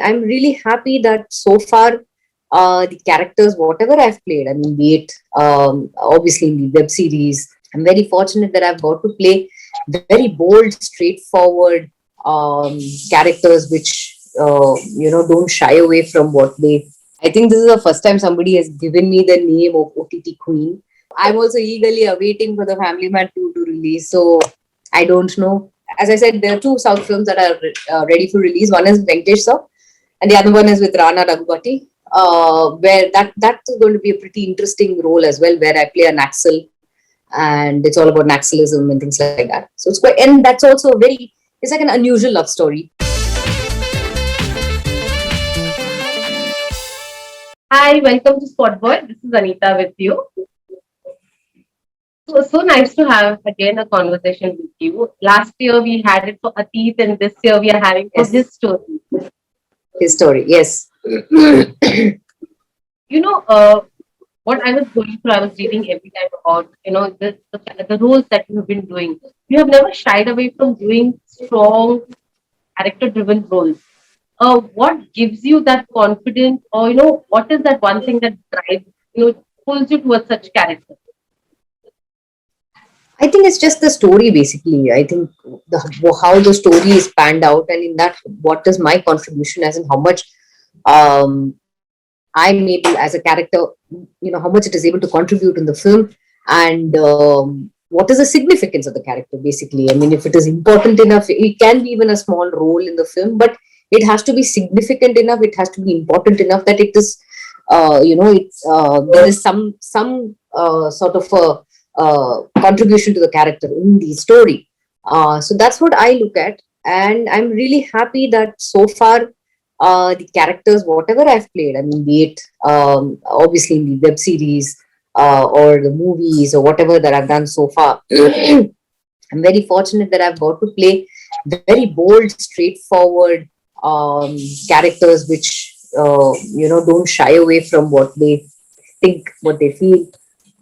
I'm really happy that so far the characters, whatever I've played, I mean, be it obviously in the web series, I'm very fortunate that I've got to play very bold, straightforward characters which, don't shy away from what they. I think this is the first time somebody has given me the name of OTT Queen. I'm also eagerly awaiting for the Family Man 2 to release. So I don't know. As I said, there are two South films that are ready for release. One is Venkatesh Sir, and the other one is with Rana Raghupati, where that is going to be a pretty interesting role as well, where I play an Naxal, and it's all about Naxalism and things like that. So it's quite, and that's also a very, it's like an unusual love story. Hi, welcome to SpotboyE. This is Anita with you. So nice to have again a conversation with you. Last year we had it for Atit, and this year we are having for Yes, his story. his story. Yes. You know, what I was going through, I was reading every time about the roles that you have been doing. You have never shied away from doing strong character-driven roles. What gives you that confidence, or what is that one thing that drives pulls you towards such characters? I think it's just the story basically. I think how the story is panned out, and in that, what is my contribution, as in how much I'm able as a character, how much it is able to contribute in the film, and what is the significance of the character basically. I mean, if it is important enough, it can be even a small role in the film, but it has to be significant enough. It has to be important enough that it is, there is some sort of a contribution to the character in the story. So that's what I look at, and I'm really happy that so far the characters, whatever I've played, I mean, be it obviously in the web series or the movies or whatever that I've done so far, I'm very fortunate that I've got to play very bold, straightforward characters which, don't shy away from what they think, what they feel,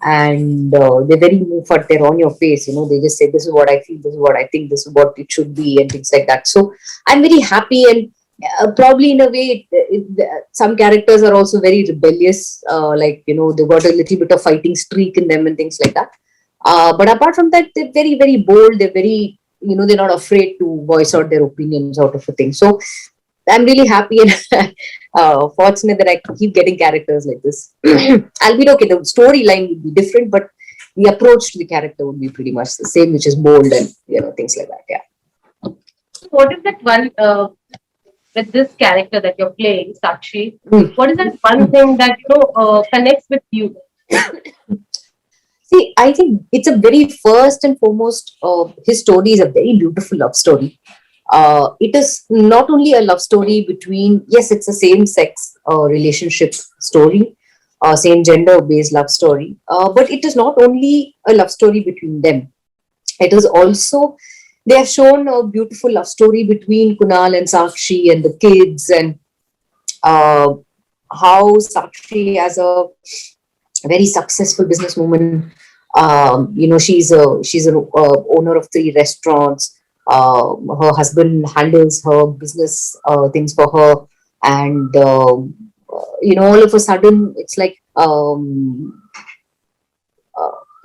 and they're very moved, they're on your face. They just say, "This is what I feel. This is what I think. This is what it should be," and things like that. So I'm very happy, and probably in a way, some characters are also very rebellious. Like, they've got a little bit of fighting streak in them and things like that. But apart from that, they're very, very bold. They're very, they're not afraid to voice out their opinions out of a thing. So I'm really happy and fortunate that I keep getting characters like this. I'll be okay. The storyline would be different, but the approach to the character would be pretty much the same, which is bold and things like that. Yeah. What is that one with this character that you're playing, Sakshi? Mm. What is that one thing that connects with you? See, I think it's a very first and foremost. His story is a very beautiful love story. It is not only a love story between, yes, it's a same sex relationship story, same gender based love story, but it is not only a love story between them. It is also, they have shown a beautiful love story between Kunal and Sakshi and the kids, and uh, how Sakshi, as a very successful businesswoman, she's a owner of three restaurants. Her husband handles her business things for her, and all of a sudden, it's like,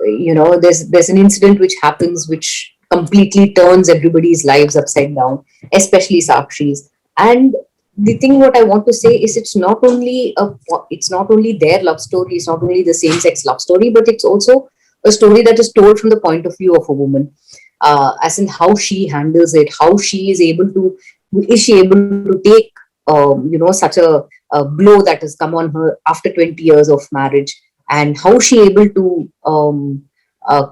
there's an incident which happens which completely turns everybody's lives upside down, especially Sakshi's. And the thing what I want to say is, it's not only their love story, it's not only the same sex love story, but it's also a story that is told from the point of view of a woman, as in how she handles it, how she is able to, is she able to take such a blow that has come on her after 20 years of marriage, and how she able to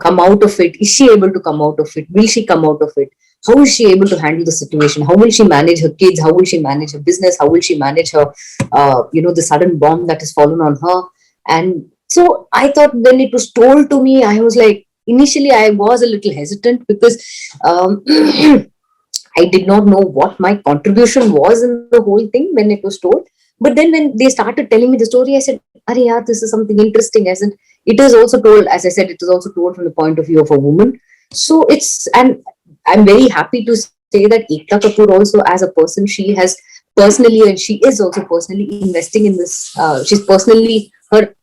come out of it. Is she able to come out of it? Will she come out of it? How is she able to handle the situation? How will she manage her kids? How will she manage her business? How will she manage her, the sudden bomb that has fallen on her? And so I thought, when it was told to me, I was like, initially I was a little hesitant, because I did not know what my contribution was in the whole thing when it was told. But then when they started telling me the story, I said, "Arey yaar, this is something interesting." As in, it is also told, as I said, it is also told from the point of view of a woman. So and I'm very happy to say that Ekta Kapoor also, as a person, she has personally, and she is also personally investing in this. She's personally her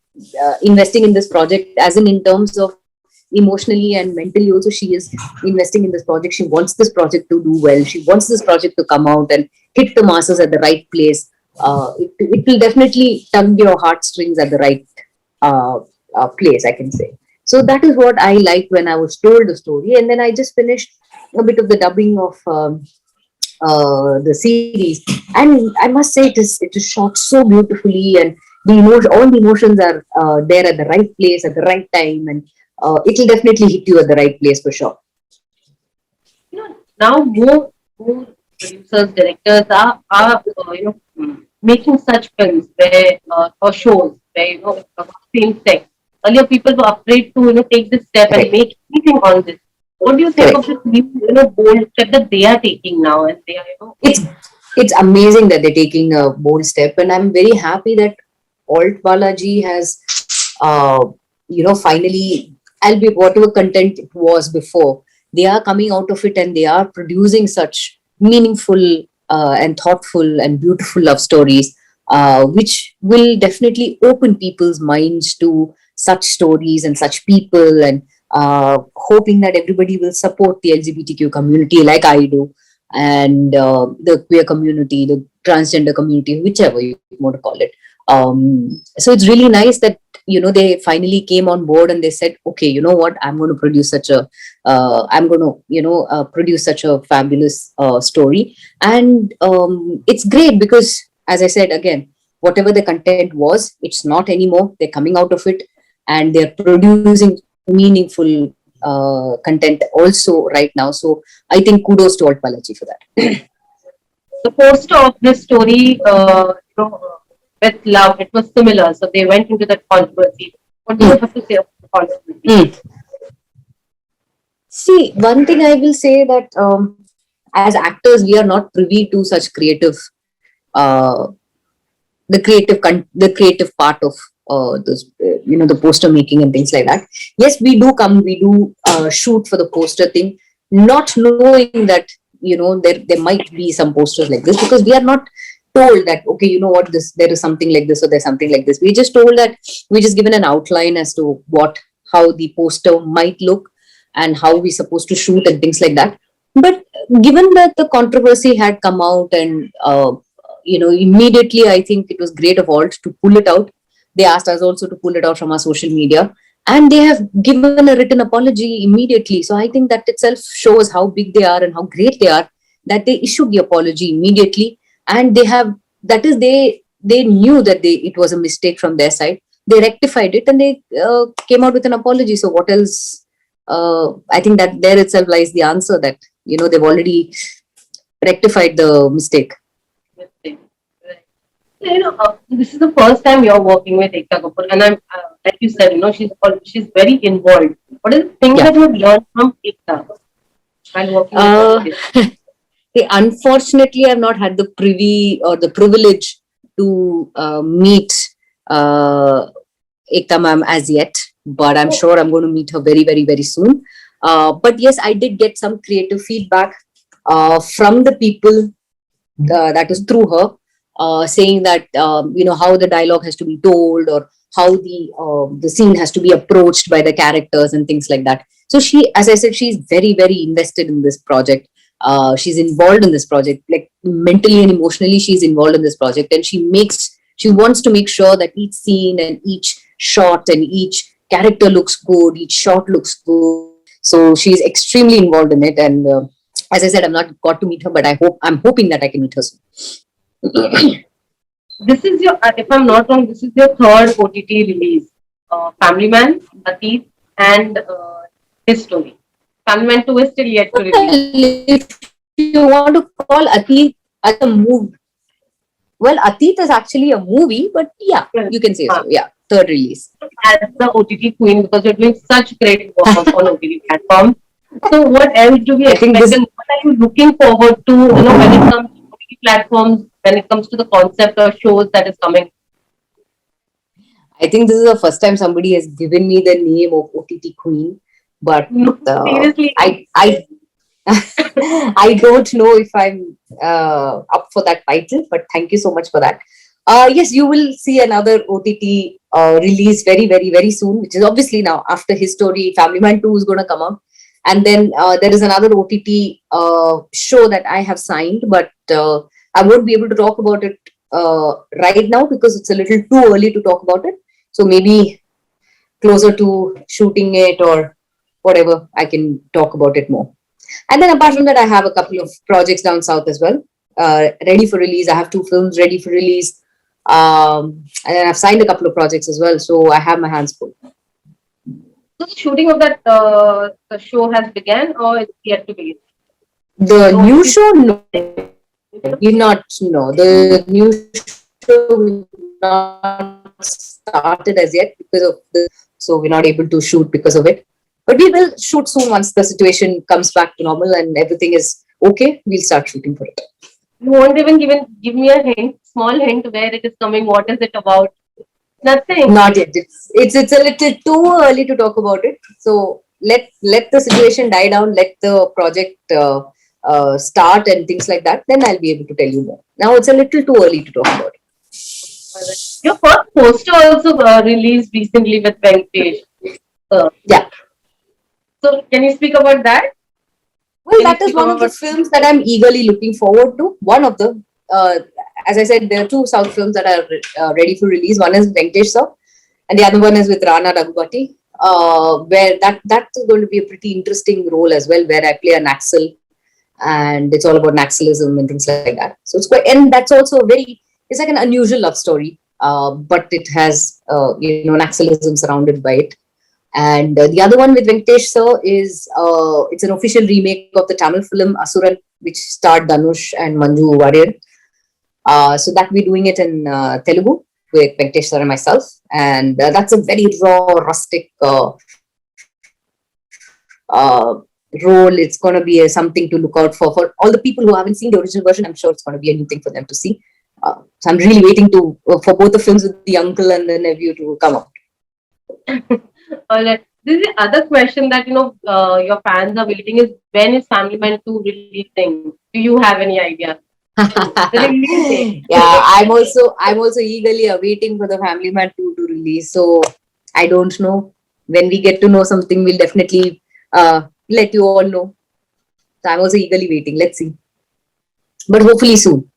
investing in this project, as in terms of emotionally and mentally also she is investing in this project. She wants this project to do well. She wants this project to come out and hit the masses at the right place. It will definitely tug your heartstrings at the right uh, place, I can say. So that is what I liked when I was told the story, and then I just finished a bit of the dubbing of the series, and I must say it is shot so beautifully, and all the emotions are there at the right place at the right time, and it will definitely hit you at the right place for sure. You know, now more producers, directors are making such films where or shows where same sex. Earlier, people were afraid to take this step and Correct. make anything on this. What do you think of Correct. this new bold step that they are taking now, and they are It's it's amazing that they're taking a bold step, and I'm very happy that Alt Balaji has, uh, finally, albeit whatever content it was before, they are coming out of it and they are producing such meaningful and thoughtful and beautiful love stories, which will definitely open people's minds to such stories and such people, and hoping that everybody will support the LGBTQ community like I do, and the queer community, the transgender community, whichever you want to call it. So it's really nice that they finally came on board and they said, okay, you know what, I'm going to produce such a produce such a fabulous story, and it's great because, as I said again, whatever the content was, it's not anymore. They're coming out of it and they're producing meaningful content also right now. So I think kudos to Alt Balaji for that. the poster of this story, with love, it was similar. So they went into that controversy. What do you Mm, have to say about the controversy? mm. See, one thing I will say that as actors, we are not privy to such uh, the creative part of this, the poster making and things like that. Yes, we do shoot for the poster thing, not knowing that there might be some posters like this, because we are not told that, okay, you know what, this there is something like this or there's something like this. We just told that we just given an outline as to how the poster might look and how we supposed to shoot and things like that. But given that the controversy had come out, and immediately I think it was great of Alt to pull it out. They asked us also to pull it out from our social media, and they have given a written apology immediately. So I think that itself shows how big they are and how great they are, that they issued the apology immediately. And that is, they knew that it was a mistake from their side. They rectified it and they came out with an apology. So what else? I think that there itself lies the answer, that they've already rectified the mistake. Right. This is the first time you're working with Ekta Kapoor, and like you said, she's very involved. What is the thing Yeah. that you have learned from Ekta while working with her? Uh, Unfortunately, I've not had the privy or the privilege to meet uh, Ekta ma'am as yet, but I'm Oh, sure I'm going to meet her very, very, very soon. But yes, I did get some creative feedback from the people, that is through her, saying that how the dialogue has to be told, or how the scene has to be approached by the characters and things like that. So she, as I said, she's very, very invested in this project. She's involved in this project, like mentally and emotionally she's involved in this project, and she wants to make sure that each scene and each shot and each character looks good, each shot looks good. So she's extremely involved in it, and as I said, I've not got to meet her, but I'm hoping that I can meet her soon. this is your, if I'm not wrong, this is your third OTT release. Family Man, Atit, and his story. Family Man 2 is still yet to release. Well, if you want to call Atit as a movie, well, Atit is actually a movie, but yeah, Well, you can say uh, so. Yeah, third release. as the OTT queen, because you're doing such great work on OTT platforms. So what else do we I think expect, this. and what are you looking forward to, when it comes to OTT platforms, when it comes to the concept of shows that is coming? I think this is the first time somebody has given me the name of OTT Queen, but No, seriously. I I don't know if I'm up for that title, but thank you so much for that. Yes, you will see another OTT release very, very, very soon, which is obviously now after his story, Family Man 2 is going to come out. And then there is another OTT show that I have signed, but I won't be able to talk about it right now because it's a little too early to talk about it. So maybe closer to shooting it or whatever, I can talk about it more. And then apart from that, I have a couple of projects down south as well, ready for release. I have two films ready for release. And then I've signed a couple of projects as well. So I have my hands full. So the shooting of that the show has begun or it's yet to be? The So new it is show, no, we've not, no. The new show we've not started as yet because of the, so we're not able to shoot because of it. But we will shoot soon once the situation comes back to normal and everything is okay. We'll start shooting for it. you won't even give me a hint, small hint where it is coming, what is it about? Nothing. Not yet. It's a little too early to talk about it. So let the situation die down. Let the project start and things like that. Then I'll be able to tell you more. Now it's a little too early to talk about it. Alright. Your first poster also released recently with Venkatesh. Yeah. So can you speak about that? Well, Can you that is speak one of the about films that I'm eagerly looking forward to. One of the, as I said, there are two South films that are ready for release. One is Venkatesh Sir, and the other one is with Rana Raghupati, where that is going to be a pretty interesting role as well, where I play a Naxal, and it's all about Naxalism and things like that. So it's quite, and that's also a very, it's like an unusual love story, but it has Naxalism surrounded by it. And the other one with Venkatesh sir is it's an official remake of the Tamil film Asuran, which starred Dhanush and Manju Warrior. So that we're doing it in Telugu with Venkatesh sir and myself, and that's a very raw, rustic role. It's going to be something to look out for all the people who haven't seen the original version. I'm sure it's going to be a new thing for them to see. So I'm really waiting to for both the films with the uncle and the nephew to come out. all right. This is the other question that your fans are waiting is when is Family Man 2 releasing? Do you have any idea? The release date. Yeah, I'm also eagerly awaiting for the Family Man 2 to release. So I don't know. When we get to know something, we'll definitely let you all know. So I'm also eagerly waiting. Let's see. But hopefully soon.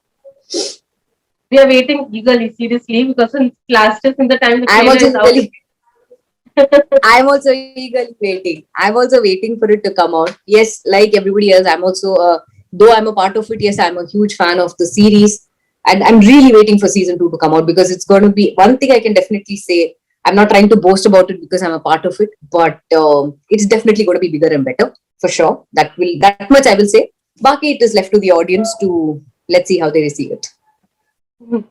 We are waiting eagerly, seriously, because it's last just in the time the I'm trailer also is out. eagerly I'm also eagerly waiting. I'm also waiting for it to come out. Yes, like everybody else, I'm also, though I'm a part of it, yes, I'm a huge fan of the series. And I'm really waiting for season 2 to come out because it's going to be one thing I can definitely say. I'm not trying to boast about it because I'm a part of it, but it's definitely going to be bigger and better for sure. That much I will say. Baki, it is left to the audience to let's see how they receive it. Well,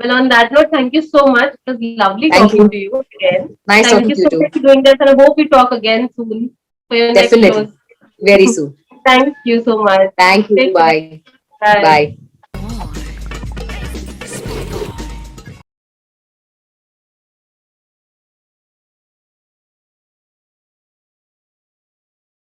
well, on that note, thank you so much. It was lovely Thank talking to you. you again. Nice Thank talking you to you so too. much for doing this, and I hope we talk again soon for your next shows. Definitely. Very soon. Thank you so much. Thank you. Take care. Bye. Bye. Bye.